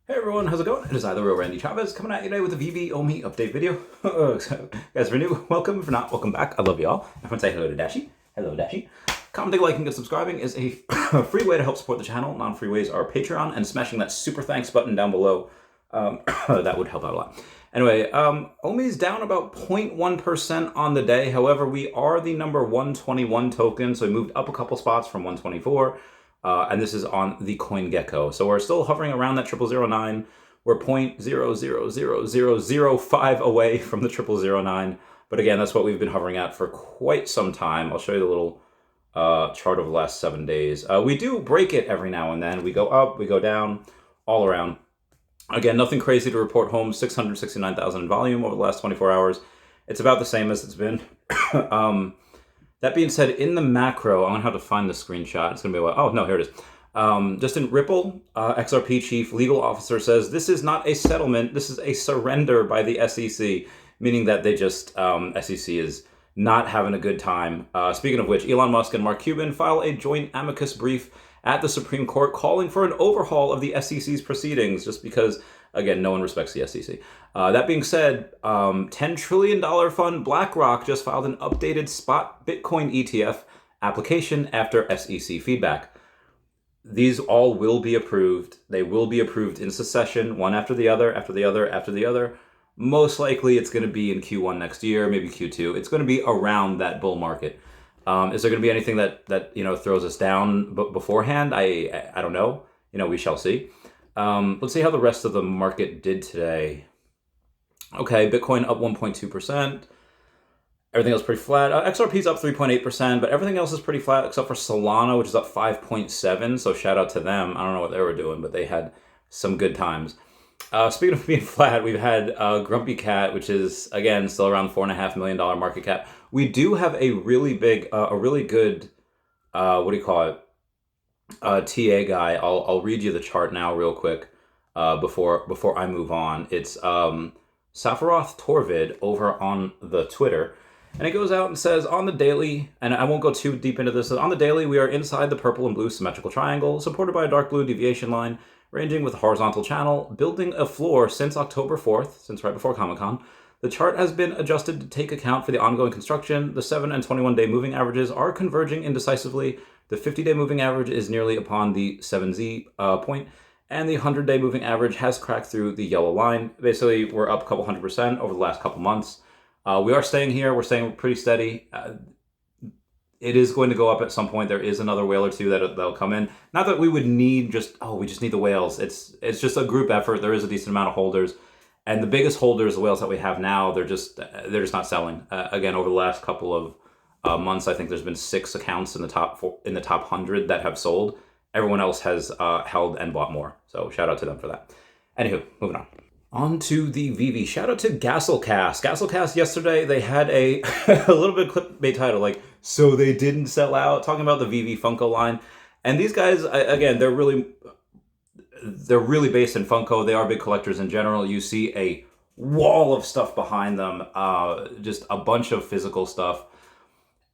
Hey everyone, how's it going? It is I, the real Randy Chavez, coming at you today with a Veve OMI update video. So, guys, if you're new, welcome. If you're not, welcome back. I love y'all. Everyone say hello to Dashi. Hello, Dashi. Commenting, liking, and subscribing is a free way to help support the channel. Non-free ways are Patreon and smashing that super thanks button down below. That would help out a lot. Anyway, OMI's down about 0.1% on the day. However, we are the number 121 token, so we moved up a couple spots from 124. And this is on the CoinGecko. So we're still hovering around that 0009. We're 0.000005 away from the 0009. But again, that's what we've been hovering at for quite some time. I'll show you the little chart of the last 7 days. We do break it every now and then. We go up, we go down, all around. Again, nothing crazy to report home. 669,000 in volume over the last 24 hours. It's about the same as it's been. That being said, in the macro, I'm going to have to find the screenshot. It's going to be a while. Oh, no, here it is. Just in Ripple, XRP chief legal officer says, this is not a settlement. This is a surrender by the SEC, meaning that they just, SEC is not having a good time. Speaking of which, Elon Musk and Mark Cuban file a joint amicus brief at the Supreme Court calling for an overhaul of the SEC's proceedings, just because, again, no one respects the SEC. That being said, $10 trillion fund BlackRock just filed an updated spot Bitcoin ETF application after SEC feedback. These all will be approved. They will be approved in succession, one after the other, after the other, after the other. Most likely it's going to be in Q1 next year, maybe Q2. It's going to be around that bull market. Is there going to be anything that throws us down beforehand? I don't know. We shall see. Let's see how the rest of the market did today. Okay, Bitcoin up 1.2%. Everything else pretty flat. XRP's up 3.8%, but everything else is pretty flat except for Solana, which is up 5.7%. So shout out to them. I don't know what they were doing, but they had some good times. Speaking of being flat, we've had GrumpyCat, which is, again, still around $4.5 million market cap. We do have a really big, a really good, what do you call it, TA guy. I'll read you the chart now real quick before I move on. It's Safaroth Torvid over on the Twitter. And it goes out and says, on the daily, and I won't go too deep into this, on the daily, we are inside the purple and blue symmetrical triangle, supported by a dark blue deviation line, ranging with a horizontal channel, building a floor since October 4th, since right before Comic-Con. The chart has been adjusted to take account for the ongoing construction. The 7 and 21-day moving averages are converging indecisively. The 50-day moving average is nearly upon the 7Z point, and the 100-day moving average has cracked through the yellow line. Basically, we're up a couple 100% over the last couple months. We are staying here. We're staying pretty steady. It is going to go up at some point. There is another whale or two that'll come in. Not that we would need we just need the whales. It's just a group effort. There is a decent amount of holders. And the biggest holders, the whales that we have now, they're just not selling. Again, over the last couple of months, I think there's been 6 accounts in the top 100 that have sold. Everyone else has held and bought more. So shout out to them for that. Anywho, moving on. On to the Veve. Shout out to Gasselcast. Gasselcast yesterday, they had a a little bit of clickbait title, like, so they didn't sell out, talking about the Veve Funko line. And these guys, again, they're really based in Funko. They are big collectors in general. You see a wall of stuff behind them, just a bunch of physical stuff.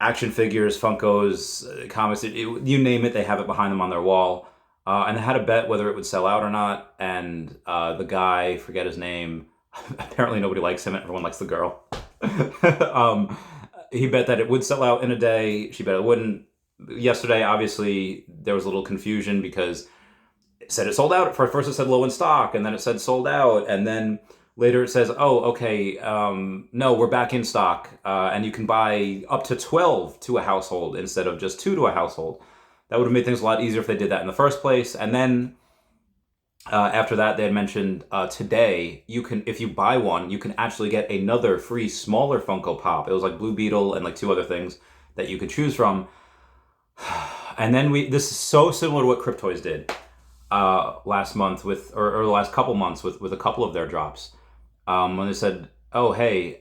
Action figures, Funkos, comics, you name it, they have it behind them on their wall. And they had a bet whether it would sell out or not. And the guy, forget his name, apparently nobody likes him, everyone likes the girl. He bet that it would sell out in a day. She bet it wouldn't. Yesterday, obviously, there was a little confusion because it said it sold out. First it said low in stock, and then it said sold out. And then later it says, oh, okay, no, we're back in stock. And you can buy up to 12 to a household instead of just 2 to a household. That would have made things a lot easier if they did that in the first place. And then after that, they had mentioned today, if you buy one, you can actually get another free smaller Funko Pop. It was like Blue Beetle and like 2 other things that you could choose from. And then this is so similar to what Cryptoys did last month or the last couple months with a couple of their drops. When they said, oh, hey,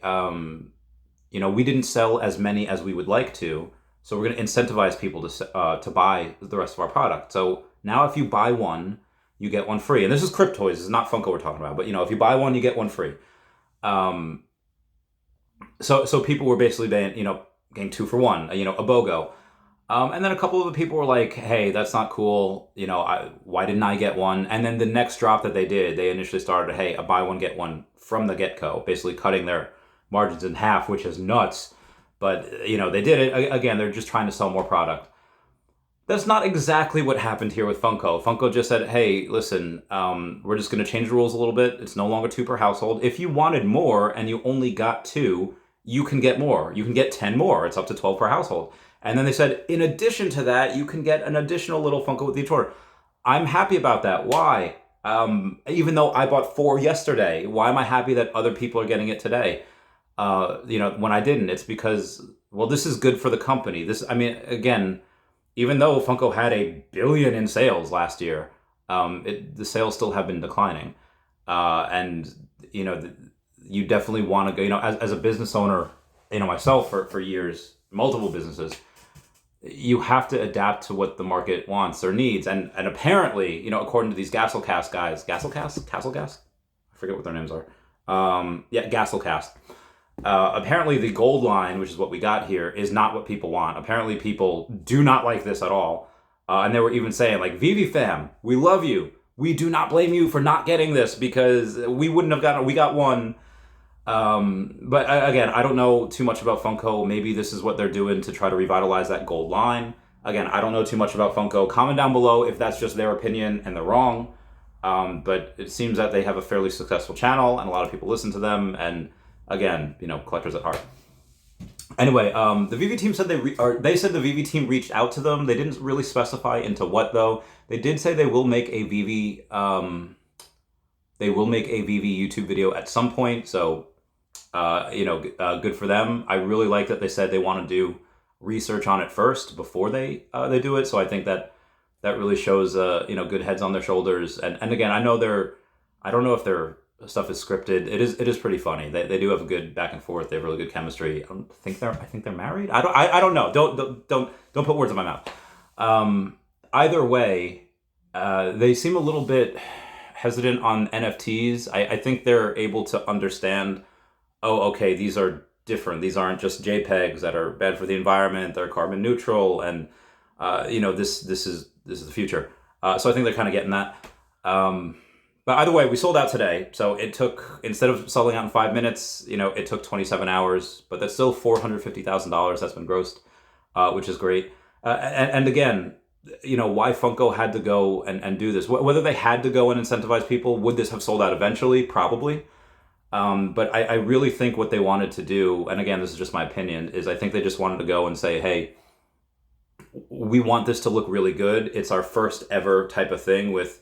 we didn't sell as many as we would like to. So we're going to incentivize people to buy the rest of our product. So now if you buy one, you get one free. And this is Cryptoys. This is not Funko we're talking about. But, if you buy one, you get one free. So people were basically getting 2 for 1, a BOGO. And then a couple of the people were like, hey, that's not cool. You know, why didn't I get one? And then the next drop that they did, they initially started, hey, a buy one, get one from the get-go, basically cutting their margins in half, which is nuts. But, you know, they did it. Again, they're just trying to sell more product. That's not exactly what happened here with Funko. Funko just said, hey, listen, we're just going to change the rules a little bit. It's no longer 2 per household. If you wanted more and you only got 2, you can get more. You can get 10 more. It's up to 12 per household. And then they said, in addition to that, you can get an additional little Funko with each order. I'm happy about that. Why? Even though I bought 4 yesterday, why am I happy that other people are getting it today? You know, when I didn't, it's because, well, this is good for the company. I mean, again, even though Funko had $1 billion in sales last year, the sales still have been declining. And, you know, you definitely want to go, you know, as a business owner, you know, myself for years, multiple businesses, you have to adapt to what the market wants or needs. And apparently, you know, according to these Gasolcast guys, Gasolcast? I forget what their names are. Yeah, Gasolcast. Apparently the gold line, which is what we got here, is not what people want. Apparently people do not like this at all. And they were even saying, like, Veve fam, we love you. We do not blame you for not getting this because we wouldn't have gotten it. We got one. But again, I don't know too much about Funko. Maybe this is what they're doing to try to revitalize that gold line. Again, I don't know too much about Funko. Comment down below if that's just their opinion and they're wrong. But it seems that they have a fairly successful channel and a lot of people listen to them. And again, you know, collectors at heart. Anyway, the Veve team said they said the Veve team reached out to them. They didn't really specify into what though. They did say they will make a Veve YouTube video at some point. So, you know, good for them. I really like that they said they want to do research on it first before they do it. So I think that really shows you know, good heads on their shoulders. And again, I don't know if their stuff is scripted. It is pretty funny. They do have a good back and forth. They have really good chemistry. I think they're married. I don't know. Don't put words in my mouth. Either way, they seem a little bit hesitant on NFTs. I think they're able to understand, oh, okay, these are different. These aren't just JPEGs that are bad for the environment. They're carbon neutral, and you know, this is the future. So I think they're kind of getting that. But either way, we sold out today. So it took, instead of selling out in 5 minutes, you know, it took 27 hours. But that's still $450,000 that's been grossed, which is great. And again, you know, why Funko had to go and do this. Whether they had to go and incentivize people, would this have sold out eventually? Probably. But I really think what they wanted to do, and again, this is just my opinion, is I think they just wanted to go and say, hey, we want this to look really good. It's our first ever type of thing with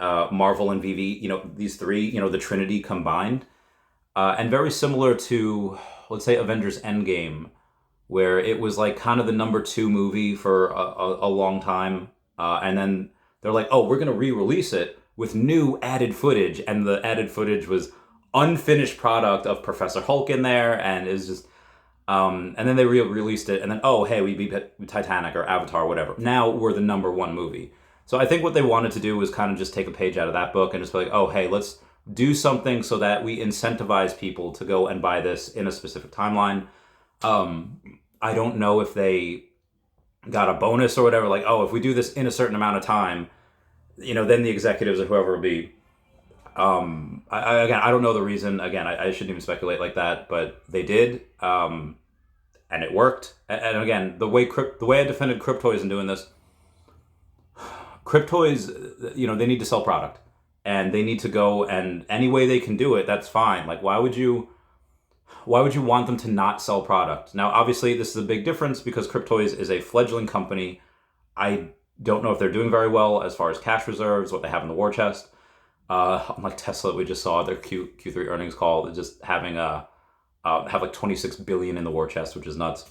Marvel and Veve, you know, these three, you know, the Trinity combined. And very similar to, let's say, Avengers Endgame, where it was like kind of the number 2 movie for a long time. And then they're like, oh, we're going to re-release it with new added footage. And the added footage was unfinished product of Professor Hulk in there. And it's just, and then they re-released it. And then, oh, hey, we beat Titanic or Avatar or whatever. Now we're the number 1 movie. So I think what they wanted to do was kind of just take a page out of that book and just be like, oh, hey, let's do something so that we incentivize people to go and buy this in a specific timeline. I don't know if they got a bonus or whatever, like, oh, if we do this in a certain amount of time, you know, then the executives or whoever will be. Again, I don't know the reason. Again, I shouldn't even speculate like that, but they did, and it worked. And again, the way I defended Cryptoys in doing this, Cryptoys, you know, they need to sell product, and they need to go, and any way they can do it, that's fine. Like, why would you want them to not sell product? Now, obviously, this is a big difference because Cryptoys is a fledgling company. I don't know if they're doing very well as far as cash reserves, what they have in the war chest. Unlike Tesla, we just saw their Q3 earnings call, just having have like 26 billion in the war chest, which is nuts.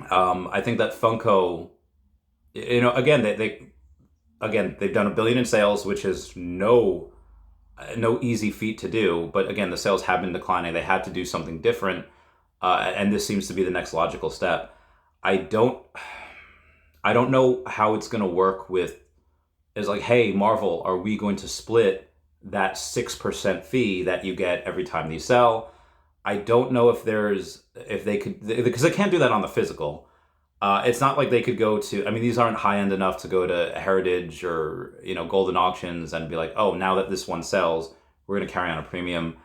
I think that Funko, you know, again, they've done $1 billion in sales, which is no easy feat to do. But again, the sales have been declining. They had to do something different, and this seems to be the next logical step. I don't know how it's going to work with. Is like, hey, Marvel, are we going to split that 6% fee that you get every time they sell? I don't know if they could, because they can't do that on the physical. It's not like they could go to, I mean, these aren't high end enough to go to Heritage or, Golden Auctions and be like, oh, now that this one sells, we're going to carry on a premium.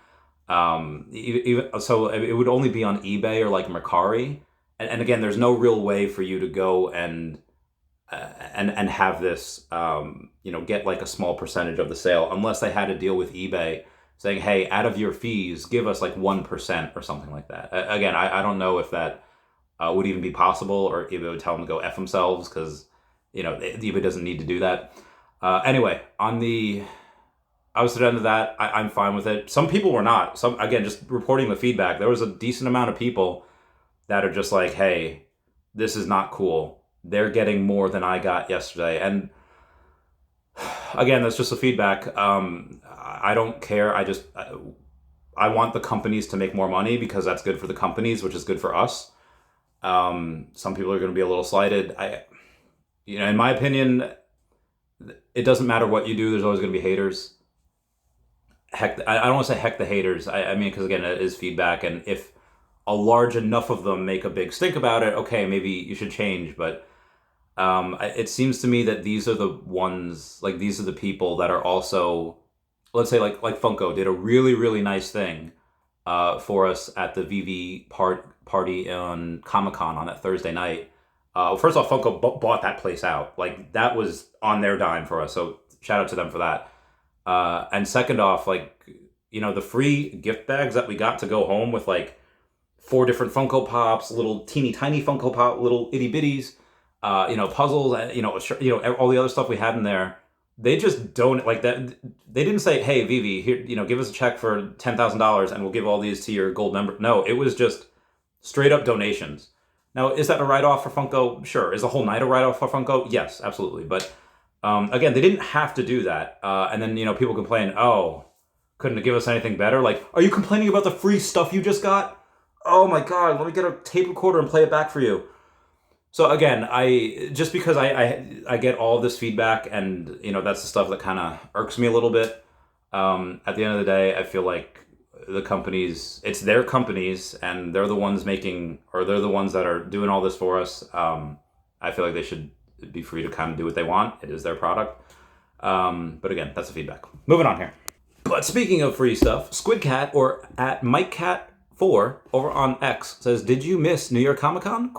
So it would only be on eBay or like Mercari. And again, there's no real way for you to go and have this, get like a small percentage of the sale unless they had a deal with eBay saying, hey, out of your fees, give us like 1% or something like that. Again, I don't know if that would even be possible, or eBay would tell them to go F themselves because, eBay doesn't need to do that. Anyway, on the opposite end of that, I'm fine with it. Some people were not. Some, again, just reporting the feedback, there was a decent amount of people that are just like, hey, this is not cool. They're getting more than I got yesterday. And again, that's just the feedback. I don't care. I want the companies to make more money because that's good for the companies, which is good for us. Some people are going to be a little slighted. In my opinion, it doesn't matter what you do. There's always going to be haters. Heck, I don't want to say heck the haters. I mean, because again, it is feedback. And if a large enough of them make a big stink about it, okay, maybe you should change. But it seems to me that these are the ones, like these are the people that are also, let's say like Funko did a really, really nice thing for us at the Veve party on Comic-Con on that Thursday night. First off, Funko bought that place out. Like that was on their dime for us. So shout out to them for that. And second off, the free gift bags that we got to go home with like 4 different Funko Pops, little teeny tiny Funko Pop, little itty bitties, puzzles, all the other stuff we had in there. They just don't like that. They didn't say, hey, Veve, here, give us a check for $10,000 and we'll give all these to your gold member. No, it was just straight up donations. Now, is that a write-off for Funko? Sure. Is the whole night a write-off for Funko? Yes, absolutely. But again, they didn't have to do that. And then, people complain, oh, couldn't it give us anything better? Like, are you complaining about the free stuff you just got? Oh my God, let me get a tape recorder and play it back for you. So again, just because I get all of this feedback and, that's the stuff that kind of irks me a little bit. At the end of the day, I feel like the companies, it's their companies and they're the ones they're the ones that are doing all this for us. I feel like they should be free to kind of do what they want. It is their product. But again, that's the feedback. Moving on here. But speaking of free stuff, SquidCat or at MikeCat4 over on X says, did you miss New York Comic-Con? ?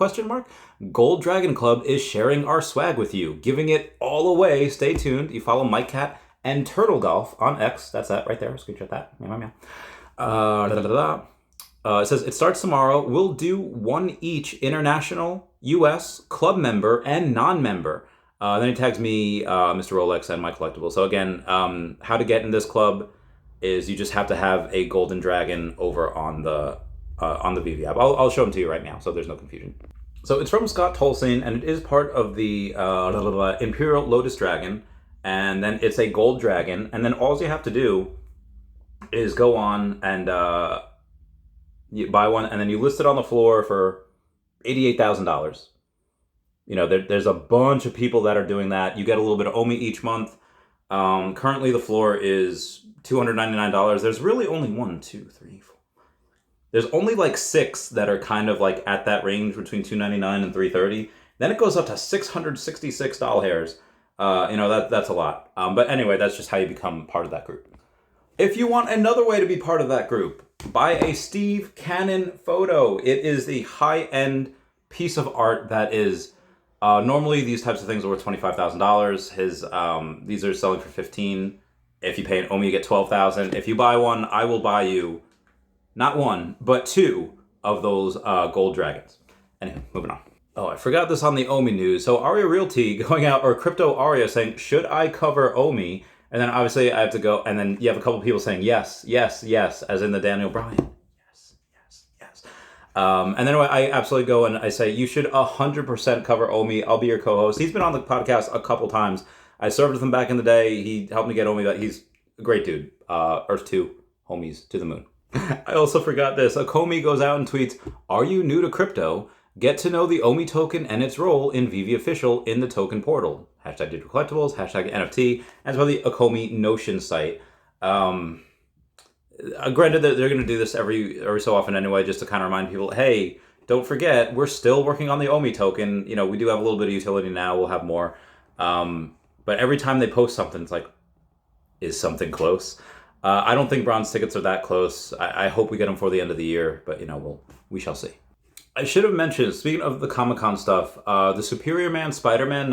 Gold Dragon Club is sharing our swag with you, giving it all away. Stay tuned. You follow Mike Cat and Turtle Golf on X. That's that right there. Screenshot that. It says, it starts tomorrow. We'll do one each international, US, club member, and non-member. Then he tags me, Mr. Rolex, and my collectibles. So again, how to get in this club is you just have to have a golden dragon over on the Veve app. I'll show them to you right now, so there's no confusion. So it's from Scott Tolson, and it is part of the Imperial Lotus Dragon, and then it's a gold dragon, and then all you have to do is go on and you buy one, and then you list it on the floor for $88,000. There's a bunch of people that are doing that. You get a little bit of OMI each month. Currently, the floor is $299. There's really only 1, 2, 3, 4. There's only like 6 that are kind of like at that range between $299 and $330. Then it goes up to $666 hairs. That's a lot. But anyway, that's just how you become part of that group. If you want another way to be part of that group, buy a Steve Cannon photo. It is the high-end piece of art that is normally these types of things are worth $25,000. These are selling for $15,000. If you pay an OMI, you get $12,000. If you buy one, I will buy you not 1, but 2 of those gold dragons. Anyway, moving on. Oh, I forgot this on the OMI news. So Aria Realty going out, or Crypto Aria saying, should I cover OMI? And then obviously I have to go, and then you have a couple people saying yes, yes, yes, as in the Daniel Bryan. Yes, yes, yes. And then I absolutely go and I say, you should 100% cover OMI. I'll be your co-host. He's been on the podcast a couple times. I served with him back in the day. He helped me get OMI, but he's a great dude. Earth 2, homies to the moon. I also forgot this. A Comey goes out and tweets, are you new to crypto? Get to know the OMI token and its role in Veve Official in the token portal. Hashtag digital collectibles, hashtag NFT, as well the Akomi Notion site. Granted, they're going to do this every so often anyway, just to kind of remind people, hey, don't forget, we're still working on the OMI token. You know, we do have a little bit of utility now. We'll have more. But every time they post something, it's like, is something close? I don't think bronze tickets are that close. I hope we get them for the end of the year, but, you know, we shall see. I should have mentioned, speaking of the Comic-Con stuff, the Superior Man Spider-Man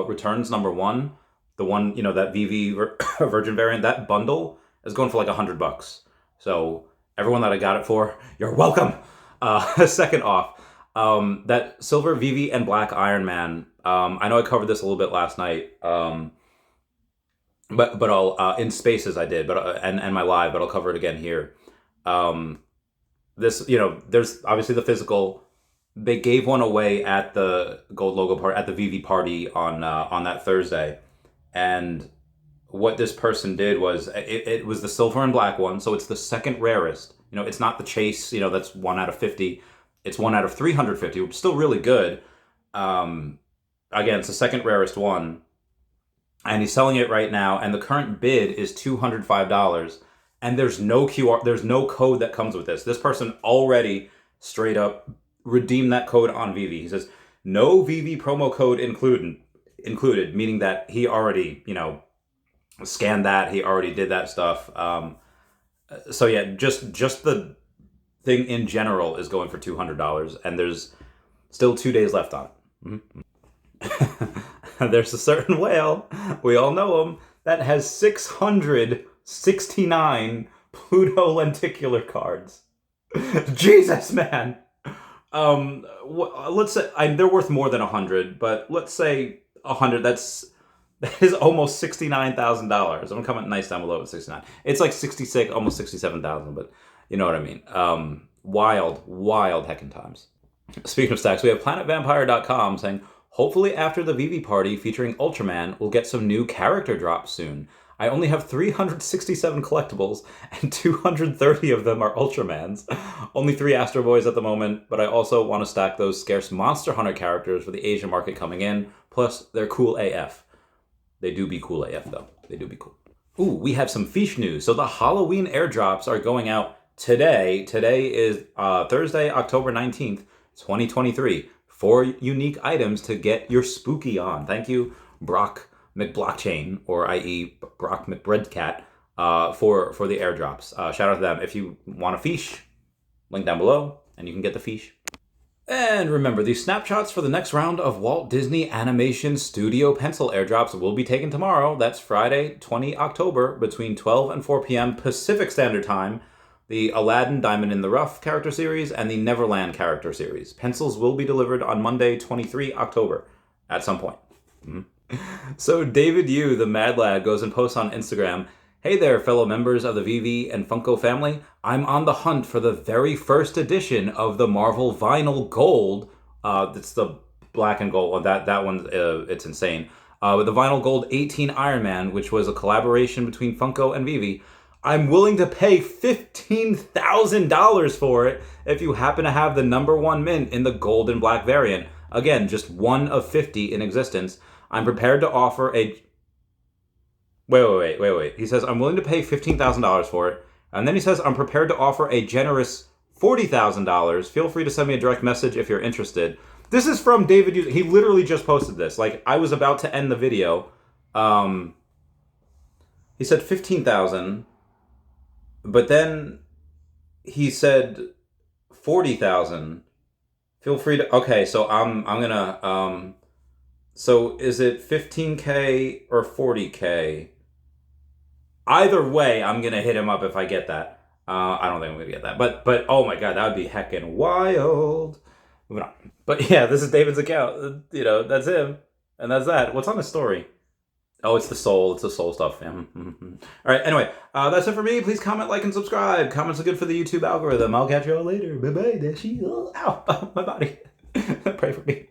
Returns #1, the one, you know, that Veve Virgin variant, that bundle is going for like $100. So everyone that I got it for, you're welcome. Second off, that silver Veve and black Iron Man. I know I covered this a little bit last night. But I'll in spaces I did, but and my live, but I'll cover it again here. This, you know, there's obviously the physical. They gave one away at the gold logo party at the Veve party on that Thursday, and what this person did was it was the silver and black one, so it's the second rarest. You know, it's not the chase. You know, that's 1 out of 50. It's 1 out of 350, which is still really good. Again, it's the second rarest one. And he's selling it right now, and the current bid is $205. And there's no QR, there's no code that comes with this. This person already straight up redeemed that code on Veve. He says, no Veve promo code included, meaning that he already, you know, scanned that, he already did that stuff. So yeah, just the thing in general is going for $200, and there's still 2 days left on it. Mm-hmm. There's a certain whale, we all know him, that has 669 Pluto lenticular cards. Jesus, man. Let's say they're worth more than 100, but let's say 100. That is almost $69,000. I'm gonna comment nice down below at 69. It's like 66, almost 67,000, but you know what I mean. Wild heckin' times. Speaking of stacks, we have PlanetVampire.com saying, hopefully after the Veve party featuring Ultraman, we'll get some new character drops soon. I only have 367 collectibles, and 230 of them are Ultramans. Only 3 Astro Boys at the moment, but I also want to stack those scarce Monster Hunter characters for the Asian market coming in. Plus, they're cool AF. They do be cool AF, though. They do be cool. Ooh, we have some Feesh news. So the Halloween airdrops are going out today. Today is Thursday, October 19th, 2023. 4 unique items to get your spooky on. Thank you, Brock McBlockchain, or i.e. Brock McBreadcat, for the airdrops. Shout out to them. If you want a Feesh, link down below, and you can get the Feesh. And remember, the snapshots for the next round of Walt Disney Animation Studio pencil airdrops will be taken tomorrow. That's Friday, 20 October, between 12 and 4 p.m. Pacific Standard Time. The Aladdin Diamond in the Rough character series, and the Neverland character series. Pencils will be delivered on Monday, 23 October, at some point. Mm-hmm. So David Yu, the Mad Lad, goes and posts on Instagram, hey there, fellow members of the Veve and Funko family. I'm on the hunt for the very first edition of the Marvel Vinyl Gold. It's the black and gold. That one, it's insane. With the Vinyl Gold 18 Iron Man, which was a collaboration between Funko and Veve. I'm willing to pay $15,000 for it if you happen to have the #1 mint in the gold and black variant. Again, just 1 of 50 in existence. I'm prepared to offer a... Wait. He says, I'm willing to pay $15,000 for it. And then he says, I'm prepared to offer a generous $40,000. Feel free to send me a direct message if you're interested. This is from David. He literally just posted this. Like, I was about to end the video. He said 15,000. But then he said 40,000. Feel free to... Okay, so I'm gonna... So is it 15K or 40K? Either way, I'm gonna hit him up if I get that. I don't think I'm gonna get that. But oh my god, that would be heckin' wild. Moving on. But yeah, this is David's account. You know, that's him. And that's that. What's on his story? Oh, it's the soul. It's the soul stuff. Yeah. Mm-hmm. All right. Anyway, that's it for me. Please comment, like, and subscribe. Comments are good for the YouTube algorithm. I'll catch you all later. Bye-bye. There she is. Ow. My body. Pray for me.